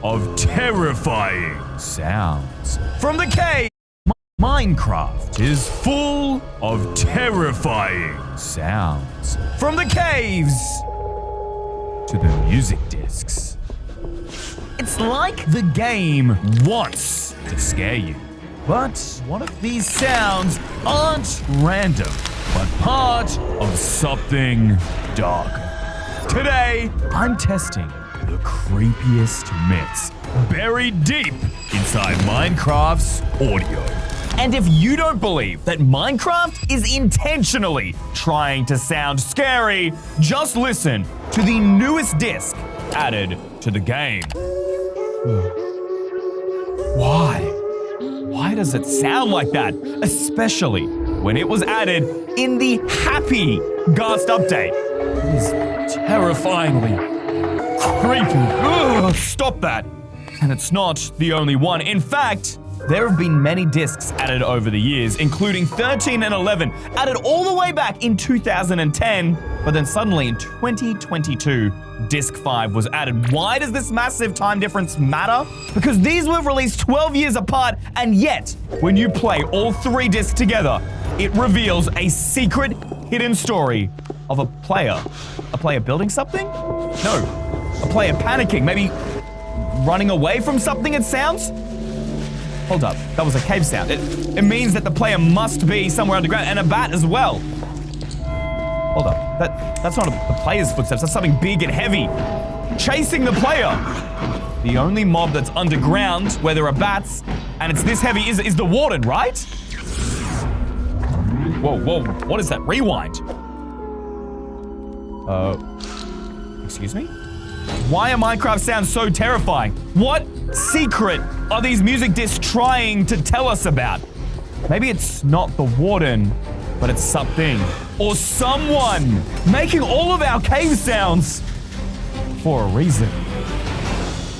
of terrifying sounds. From the cave, Minecraft is full of terrifying sounds. From the caves to the music discs. It's like the game wants to scare you. But one of these sounds aren't random, but part of something darker. Today, I'm testing the creepiest myths buried deep inside Minecraft's audio. And if you don't believe that Minecraft is intentionally trying to sound scary, just listen to the newest disc added to the game. Why? Why does it sound like that? Especially when it was added in the Happy Ghast update. It is terrifyingly creepy. Ugh, stop that. And it's not the only one. In fact, there have been many discs added over the years, including 13 and 11, added all the way back in 2010, but then suddenly in 2022, Disc 5 was added. Why does this massive time difference matter? Because these were released 12 years apart, and yet, when you play all three discs together, it reveals a secret hidden story of a player. A player building something? No. A player panicking, maybe running away from something, it sounds? Hold up, that was a cave sound. It means that the player must be somewhere underground, and a bat as well. Hold up, that's not the player's footsteps, that's something big and heavy. Chasing the player. The only mob that's underground where there are bats, and it's this heavy, is the warden, right? Whoa, what is that? Rewind. Excuse me? Why are Minecraft sounds so terrifying? What secret are these music discs trying to tell us about? Maybe it's not the warden, but it's something or someone making all of our cave sounds for a reason.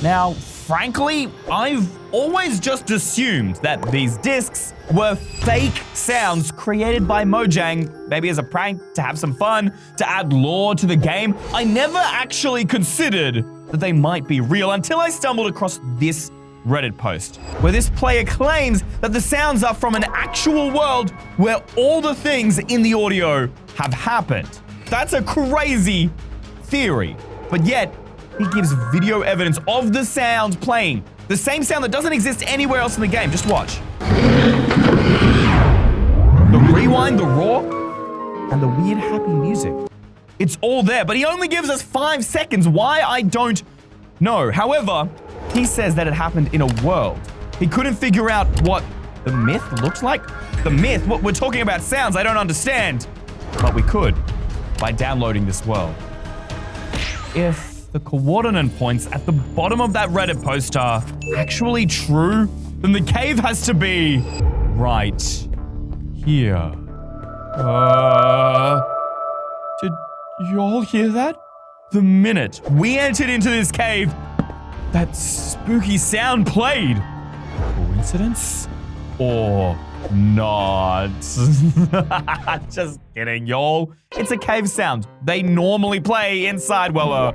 Now, frankly, I've always just assumed that these discs were fake sounds created by Mojang, maybe as a prank, to have some fun, to add lore to the game. I never actually considered that they might be real until I stumbled across this Reddit post, where this player claims that the sounds are from an actual world where all the things in the audio have happened. That's a crazy theory, but yet he gives video evidence of the sound playing. The same sound that doesn't exist anywhere else in the game. Just watch. The rewind, the roar, and the weird happy music. It's all there, but he only gives us 5 seconds. Why? I don't know. However, he says that it happened in a world. He couldn't figure out what the myth looks like. The myth? What we're talking about sounds I don't understand. But we could by downloading this world. If the coordinate points at the bottom of that Reddit post are actually true, then the cave has to be right here. Did you all hear that? The minute we entered into this cave, that spooky sound played. Coincidence? Or not? Just kidding, y'all. It's a cave sound. They normally play inside, well,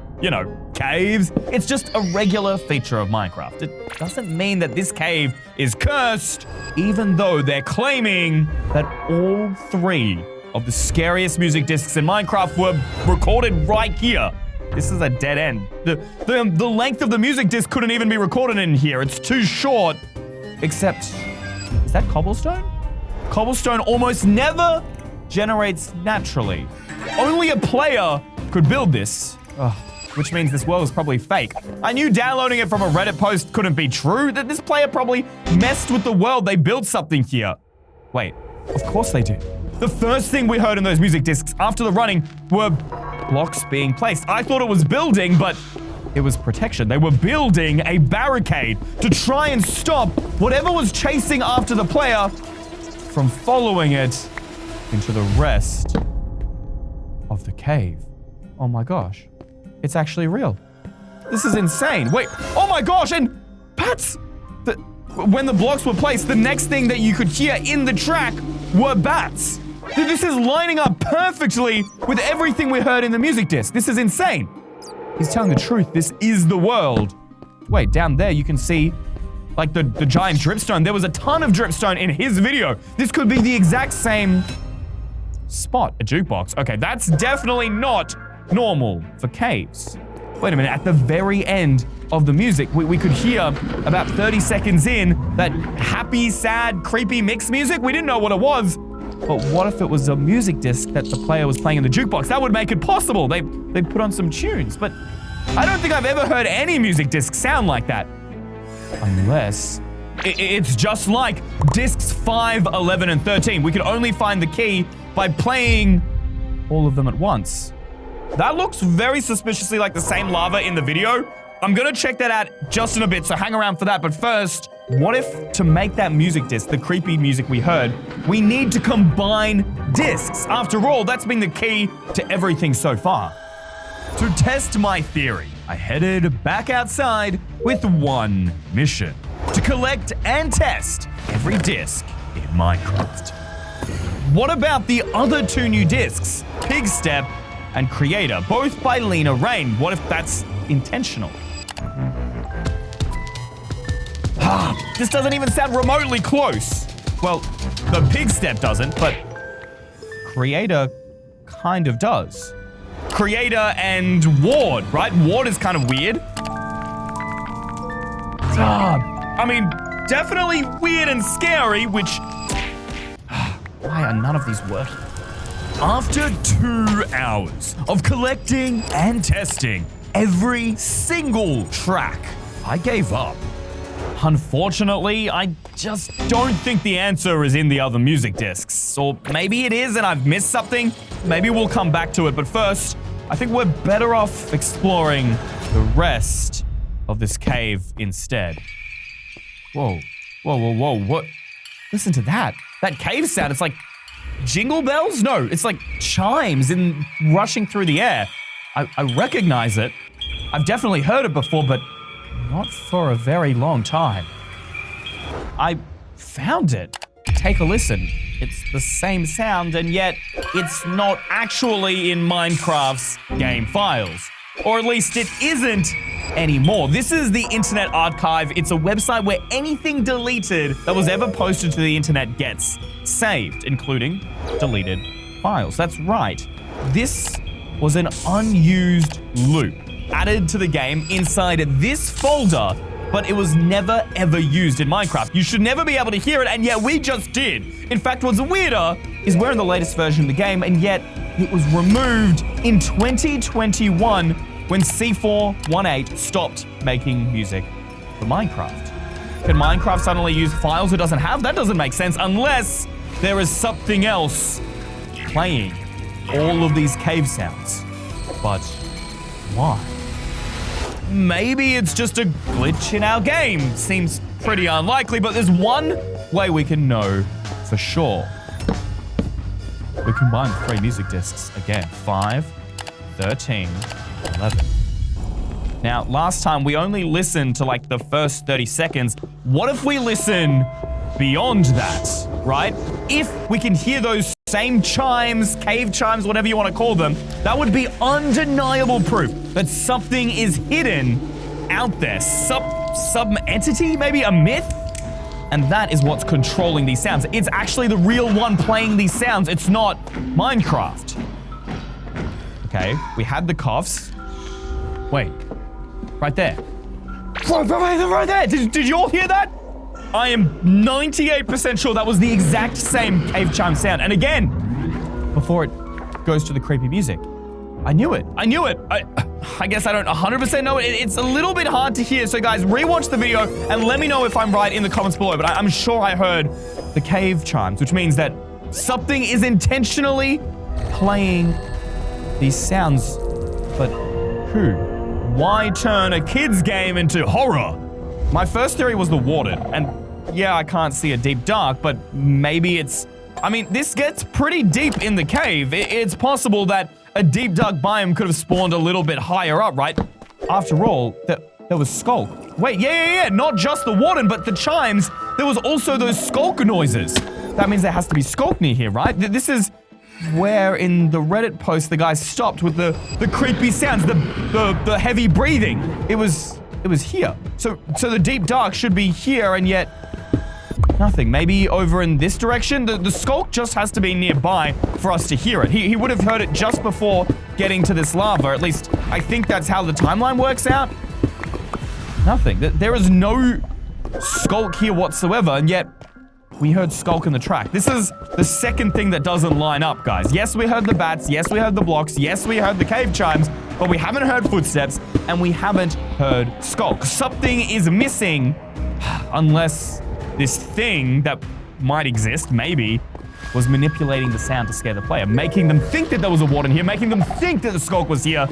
caves. It's just a regular feature of Minecraft. It doesn't mean that this cave is cursed, even though they're claiming that all 3 of the scariest music discs in Minecraft were recorded right here. This is a dead end. The length of the music disc couldn't even be recorded in here. It's too short. Except, is that cobblestone? Cobblestone almost never generates naturally. Only a player could build this. Which means this world is probably fake. I knew downloading it from a Reddit post couldn't be true. That this player probably messed with the world. They built something here. Wait, of course they did. The first thing we heard in those music discs after the running were blocks being placed. I thought it was building, but it was protection. They were building a barricade to try and stop whatever was chasing after the player from following it into the rest of the cave. Oh my gosh. It's actually real. This is insane. Wait, oh my gosh, and bats! When the blocks were placed, the next thing that you could hear in the track were bats. This is lining up perfectly with everything we heard in the music disc. This is insane. He's telling the truth. This is the world wait, down there you can see like the giant dripstone. There was a ton of dripstone in his video. This could be the exact same spot, a jukebox. Okay, that's definitely not normal for caves. Wait a minute, at the very end of the music, we could hear about 30 seconds in that happy, sad, creepy mix music. We didn't know what it was. But what if it was a music disc that the player was playing in the jukebox? That would make it possible. They put on some tunes, but I don't think I've ever heard any music disc sound like that. Unless it's just like discs 5, 11, and 13. We could only find the key by playing all of them at once. That looks very suspiciously like the same lava in the video. I'm gonna check that out just in a bit, so hang around for that. But first, what if to make that music disc, the creepy music we heard, we need to combine discs? After all, that's been the key to everything so far. To test my theory, I headed back outside with one mission: to collect and test every disc in Minecraft. What about the other two new discs, Pig Step and Creator, both by Lena Rain? What if that's intentional? This doesn't even sound remotely close. Well, the Pig Step doesn't, but Creator kind of does. Creator and Ward, right? Ward is kind of weird. I mean, definitely weird and scary, which... Why are none of these working? After 2 hours of collecting and testing every single track, I gave up. Unfortunately, I just don't think the answer is in the other music discs. Or maybe it is and I've missed something. Maybe we'll come back to it. But first, I think we're better off exploring the rest of this cave instead. Whoa, whoa, whoa, whoa, what? Listen to that. That cave sound, it's like jingle bells? No, it's like chimes in rushing through the air. I recognize it. I've definitely heard it before, but not for a very long time. I found it. Take a listen. It's the same sound, and yet it's not actually in Minecraft's game files. Or at least it isn't anymore. This is the Internet Archive. It's a website where anything deleted that was ever posted to the internet gets saved, including deleted files. That's right. This was an unused loop added to the game inside this folder, but it was never ever used in Minecraft. You should never be able to hear it, and yet we just did. In fact, what's weirder is we're in the latest version of the game, and yet it was removed in 2021 when C418 stopped making music for Minecraft. Can Minecraft suddenly use files it doesn't have? That doesn't make sense unless there is something else playing all of these cave sounds. But why? Maybe it's just a glitch in our game. Seems pretty unlikely, but there's one way we can know for sure. We combine the 3 music discs again. 5, 13, 11. Now, last time we only listened to like the first 30 seconds. What if we listen beyond that, right? If we can hear those same chimes, cave chimes, whatever you want to call them, that would be undeniable proof that something is hidden out there. Some entity, maybe a myth? And that is what's controlling these sounds. It's actually the real one playing these sounds. It's not Minecraft. Okay, we had the coughs. Wait, right there. Right there. Did you all hear that? I am 98% sure that was the exact same cave chime sound. And again, before it goes to the creepy music. I knew it. I guess I don't 100% know it. It's a little bit hard to hear. So guys, rewatch the video and let me know if I'm right in the comments below. But I'm sure I heard the cave chimes, which means that something is intentionally playing these sounds. But who? Why turn a kid's game into horror? My first theory was the warden, and yeah, I can't see a deep dark, but maybe it's... I mean, this gets pretty deep in the cave. It's possible that a deep dark biome could have spawned a little bit higher up, right? After all, there was Skulk. Wait, yeah, not just the warden, but the chimes. There was also those Skulk noises. That means there has to be Skulk near here, right? This is where in the Reddit post the guy stopped with the creepy sounds, the heavy breathing. It was here. So the deep dark should be here, and yet nothing. Maybe over in this direction? The skulk just has to be nearby for us to hear it. He would have heard it just before getting to this lava. At least, I think that's how the timeline works out. Nothing. There is no skulk here whatsoever, and yet we heard skulk in the track. This is the second thing that doesn't line up, guys. Yes, we heard the bats. Yes, we heard the blocks. Yes, we heard the cave chimes, but we haven't heard footsteps, and we haven't heard skulk. Something is missing, unless this thing that might exist, maybe, was manipulating the sound to scare the player, making them think that there was a warden here, making them think that the skulk was here,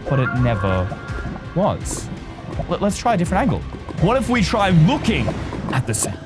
but it never was. Let's try a different angle. What if we try looking at the sound?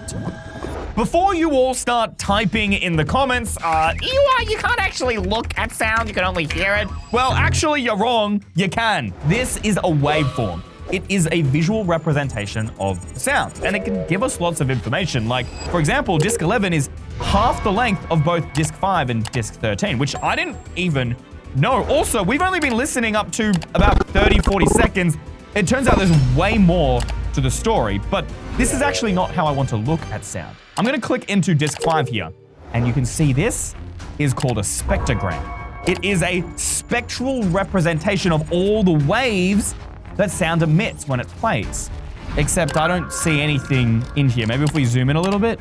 Before you all start typing in the comments, you can't actually look at sound, you can only hear it. Well, actually, you're wrong. You can. This is a waveform. It is a visual representation of sound, and it can give us lots of information. Like, for example, disc 11 is half the length of both disc 5 and disc 13, which I didn't even know. Also, we've only been listening up to about 30, 40 seconds. It turns out there's way more to the story, but this is actually not how I want to look at sound. I'm gonna click into disc 5 here, and you can see this is called a spectrogram. It is a spectral representation of all the waves that sound emits when it plays. Except I don't see anything in here. Maybe if we zoom in a little bit.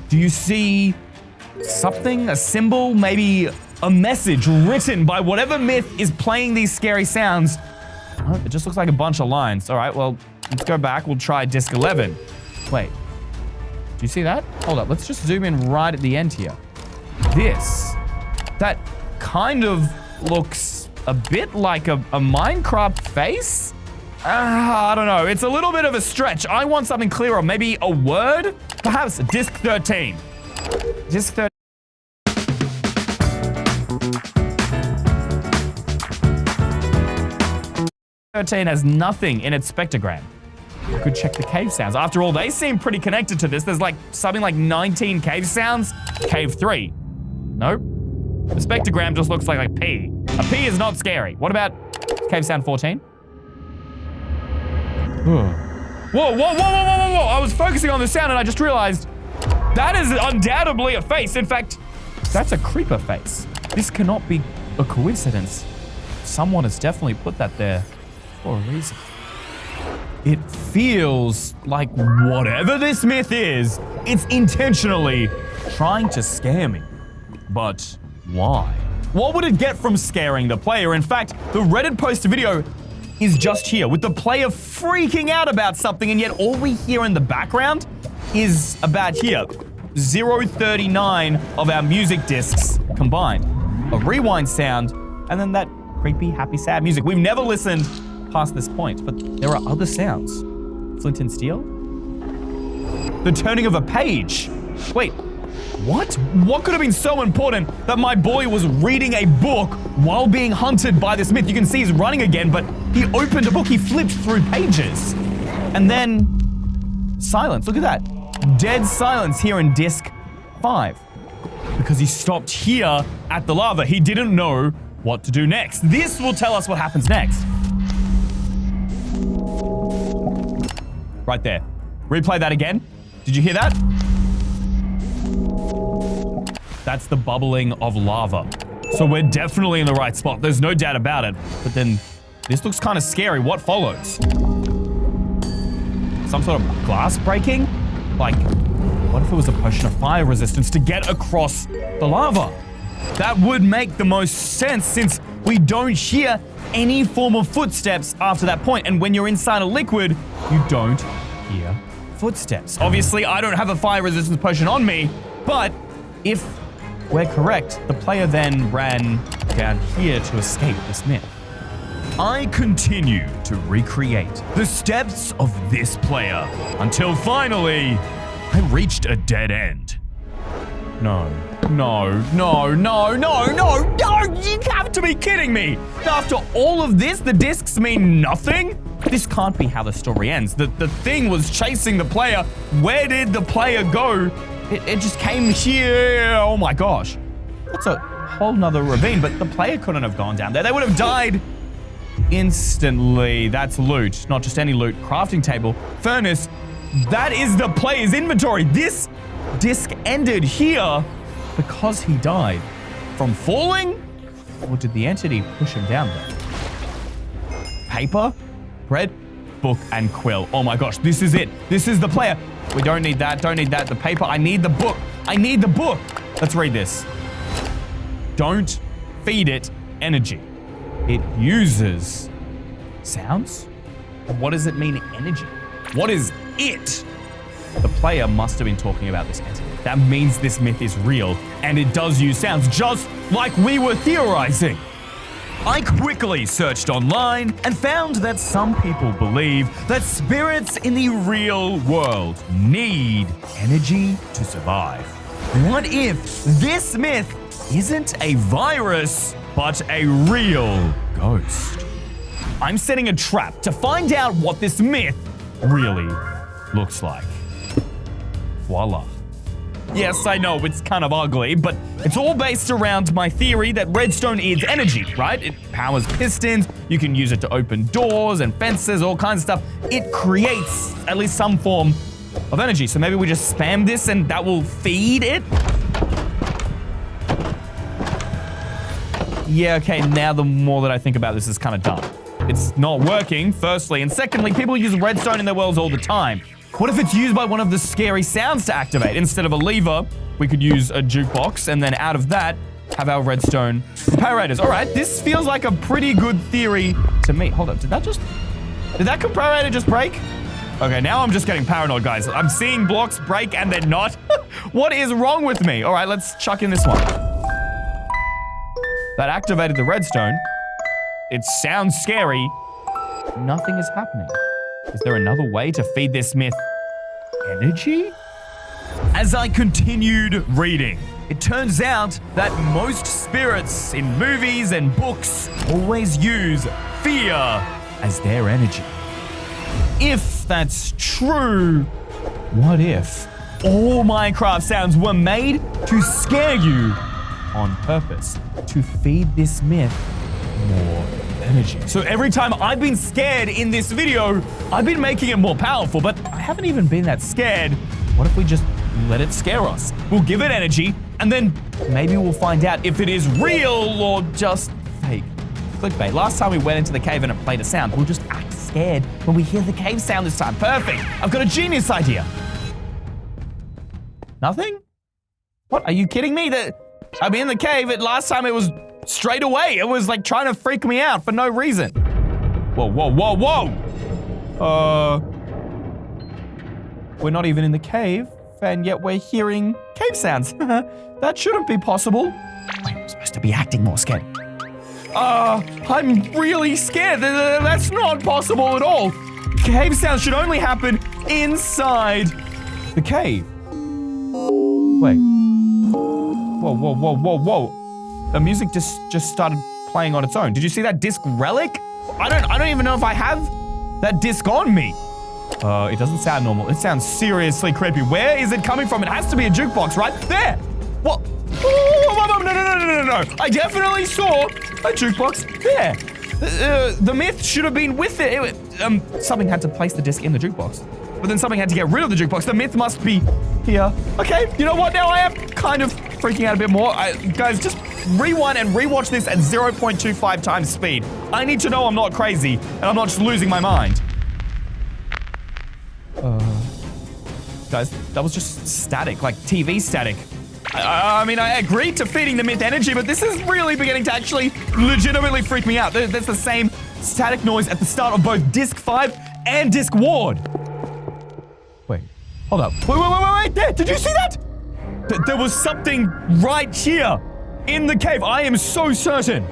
Do you see something, a symbol, maybe a message written by whatever myth is playing these scary sounds? Oh, it just looks like a bunch of lines. All right, well, let's go back. We'll try disc 11. Wait, do you see that? Hold up, let's just zoom in right at the end here. That kind of looks a bit like a Minecraft face? I don't know. It's a little bit of a stretch. I want something clearer. Maybe a word? Perhaps disc 13. Disc 13. Has nothing in its spectrogram. We could check the cave sounds. After all, they seem pretty connected to this. There's like something like 19 cave sounds. Cave 3. Nope. The spectrogram just looks like a P. A P is not scary. What about cave sound 14? Whoa, whoa, whoa, whoa, whoa, whoa. I was focusing on the sound and I just realized that is undoubtedly a face. In fact, that's a creeper face. This cannot be a coincidence. Someone has definitely put that there for a reason. It feels like whatever this myth is, it's intentionally trying to scare me. But why? What would it get from scaring the player? In fact, the Reddit post video is just here with the player freaking out about something, and yet all we hear in the background is about here. 039 of our music discs combined. A rewind sound, and then that creepy, happy, sad music. We've never listened past this point, but there are other sounds. Flint and steel? The turning of a page. Wait, what? What could have been so important that my boy was reading a book while being hunted by this myth? You can see he's running again, but he opened a book, he flipped through pages. And then silence, look at that. Dead silence here in disc 5. Because he stopped here at the lava. He didn't know what to do next. This will tell us what happens next. Right there. Replay that again. Did you hear that? That's the bubbling of lava. So we're definitely in the right spot. There's no doubt about it. But then this looks kind of scary. What follows? Some sort of glass breaking? Like, what if it was a potion of fire resistance to get across the lava? That would make the most sense since we don't hear any form of footsteps after that point. And when you're inside a liquid, you don't hear footsteps. Obviously, I don't have a fire resistance potion on me, but if we're correct, the player then ran down here to escape this myth. I continue to recreate the steps of this player until finally I reached a dead end. No, no, no, no, no, no, no, you have to be kidding me. After all of this, the discs mean nothing? This can't be how the story ends. The thing was chasing the player. Where did the player go? It just came here. Oh my gosh. That's a whole nother ravine, but the player couldn't have gone down there. They would have died instantly. That's loot, not just any loot. Crafting table, furnace. That is the player's inventory. This disc ended here because he died. From falling? Or did the entity push him down there? Paper, bread, book, and quill. Oh my gosh, this is it. This is the player. We don't need that, don't need that. The paper, I need the book. I need the book. Let's read this. Don't feed it energy. It uses sounds? What does it mean, energy? What is it? The player must have been talking about this entity. That means this myth is real, and it does use sounds just like we were theorizing. I quickly searched online and found that some people believe that spirits in the real world need energy to survive. What if this myth isn't a virus, but a real ghost? I'm setting a trap to find out what this myth really looks like. Voila. Yes, I know it's kind of ugly, but it's all based around my theory that redstone is energy, right? It powers pistons, you can use it to open doors and fences, all kinds of stuff. It creates at least some form of energy, so maybe we just spam this and that will feed it? Yeah, okay, now the more that I think about this, is kind of dumb. It's not working, firstly, and secondly, people use redstone in their worlds all the time. What if it's used by one of the scary sounds to activate? Instead of a lever, we could use a jukebox, and then out of that, have our redstone comparators. All right, this feels like a pretty good theory to me. Hold up, did that comparator just break? Okay, now I'm just getting paranoid, guys. I'm seeing blocks break and they're not. What is wrong with me? All right, let's chuck in this one. That activated the redstone. It sounds scary. Nothing is happening. Is there another way to feed this myth energy? As I continued reading, it turns out that most spirits in movies and books always use fear as their energy. If that's true, what if all Minecraft sounds were made to scare you on purpose, to feed this myth more energy? So every time I've been scared in this video, I've been making it more powerful, but I haven't even been that scared. What if we just let it scare us? We'll give it energy, and then maybe we'll find out if it is real or just fake. Clickbait. Last time we went into the cave and it played a sound, we'll just act scared when we hear the cave sound this time. Perfect. I've got a genius idea. Nothing? What? Are you kidding me? I'm in the cave. Last time it was straight away. It was like trying to freak me out for no reason. Whoa, whoa, whoa, whoa. We're not even in the cave, and yet we're hearing cave sounds. That shouldn't be possible. Wait, I'm supposed to be acting more scared. I'm really scared. That's not possible at all. Cave sounds should only happen inside the cave. Wait. Whoa, whoa, whoa, whoa, whoa. The music just started playing on its own. Did you see that disc relic? I don't even know if I have that disc on me. It doesn't sound normal. It sounds seriously creepy. Where is it coming from? It has to be a jukebox right there. What? Oh, no. I definitely saw a jukebox there. The myth should have been with it. Something had to place the disc in the jukebox. But then something had to get rid of the jukebox. The myth must be here. Okay, you know what? Now I am kind of freaking out a bit more. Guys, just rewind and rewatch this at 0.25 times speed. I need to know I'm not crazy and I'm not just losing my mind. Guys, that was just static, like TV static. I mean, I agreed to feeding the myth energy, but this is really beginning to actually legitimately freak me out. There's the same static noise at the start of both Disc 5 and Disc Ward. Wait, hold up. Wait, there, did you see that? There was something right here in the cave. I am so certain.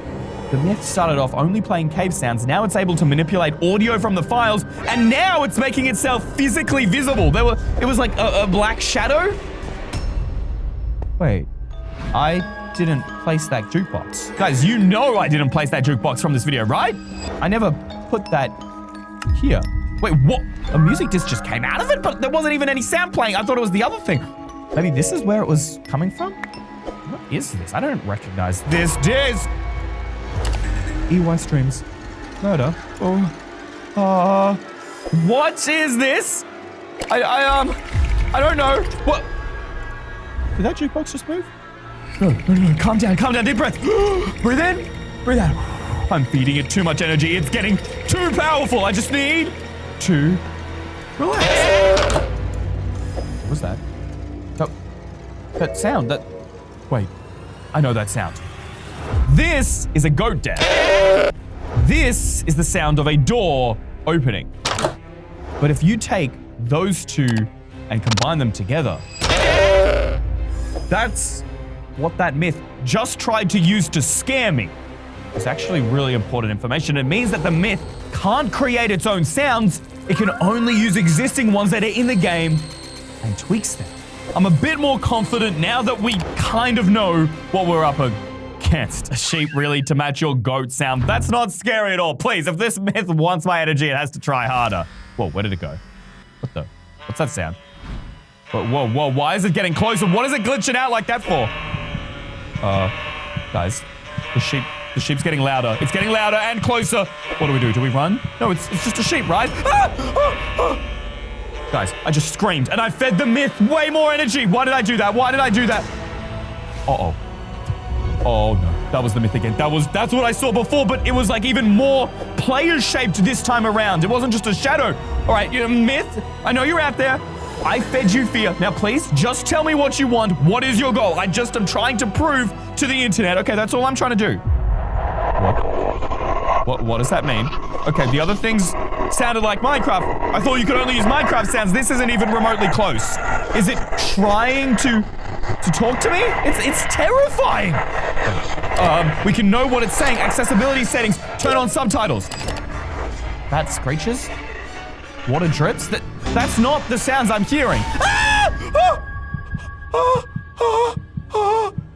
The myth started off only playing cave sounds. Now it's able to manipulate audio from the files, and now it's making itself physically visible. It was like a black shadow. Wait, I didn't place that jukebox. Guys, you know I didn't place that jukebox from this video, right? I never put that here. Wait, what? A music disc just came out of it, but there wasn't even any sound playing. I thought it was the other thing. Maybe this is where it was coming from? What is this? I don't recognize this disc. EYSTREEM's Murder. Oh. What is this? I don't know. What? Did that jukebox just move? No. Calm down. Deep breath. Breathe in. Breathe out. I'm feeding it too much energy. It's getting too powerful. I just need to relax. What was that? That sound. Wait. I know that sound. This is a goat death. This is the sound of a door opening. But if you take those two and combine them together, that's what that myth just tried to use to scare me. It's actually really important information. It means that the myth can't create its own sounds. It can only use existing ones that are in the game and tweaks them. I'm a bit more confident now that we kind of know what we're up against. A sheep really to match your goat sound. That's not scary at all. Please, if this myth wants my energy, it has to try harder. Whoa, where did it go? What's that sound? Whoa, why is it getting closer? What is it glitching out like that for? Guys, the sheep's getting louder. It's getting louder and closer. What do? Do we run? No, it's just a sheep, right? Guys, I just screamed and I fed the myth way more energy. Why did I do that? Uh-oh. Oh no, that was the myth again. That's what I saw before, but it was like even more player-shaped this time around. It wasn't just a shadow. All right, myth, I know you're out there. I fed you fear. Now, please, just tell me what you want. What is your goal? I just am trying to prove to the internet. Okay, that's all I'm trying to do. What does that mean? Okay, the other things sounded like Minecraft. I thought you could only use Minecraft sounds. This isn't even remotely close. Is it trying to talk to me? It's terrifying. We can know what it's saying. Accessibility settings. Turn on subtitles. That screeches? Water drips? That's not the sounds I'm hearing.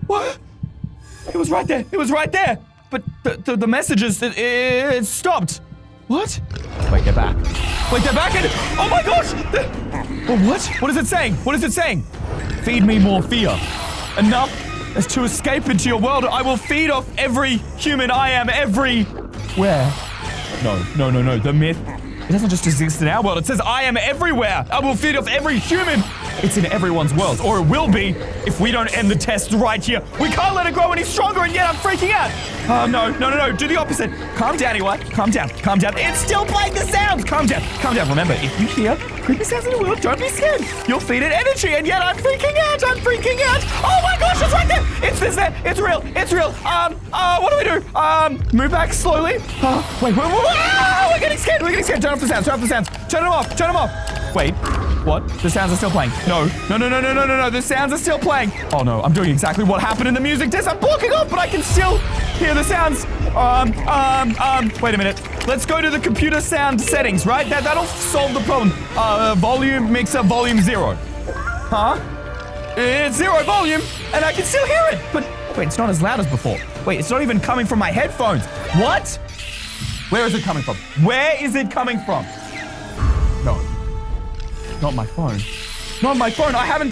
What? It was right there. But the messages, it stopped. What? Wait, they're back. And oh my gosh! What is it saying? Feed me more fear. Enough as to escape into your world. I will feed off every human. I am everywhere. No. The myth. It doesn't just exist in our world. It says I am everywhere. I will feed off every human. It's in everyone's world, or it will be if we don't end the test right here. We can't let it grow any stronger, and yet I'm freaking out. Oh, no. Do the opposite. Calm down, EY. Calm down. It's still playing the sounds. Calm down. Remember, if you hear creepy sounds in the world, don't be scared. You'll feed it energy, and yet I'm freaking out. Oh my gosh, it's right there. It's there. It's real. What do we do? Move back slowly. Wait. We're getting scared. Turn off the sounds. Turn them off. Wait. What? The sounds are still playing. No. The sounds are still playing. Oh no, I'm doing exactly what happened in the music disc. I'm blocking off, but I can still hear the sounds. Wait a minute. Let's go to the computer sound settings, right? That'll solve the problem. Volume mixer, volume 0. Huh? It's 0 volume, and I can still hear it. But wait, it's not as loud as before. Wait, it's not even coming from my headphones. What? Where is it coming from? No. Not my phone. I haven't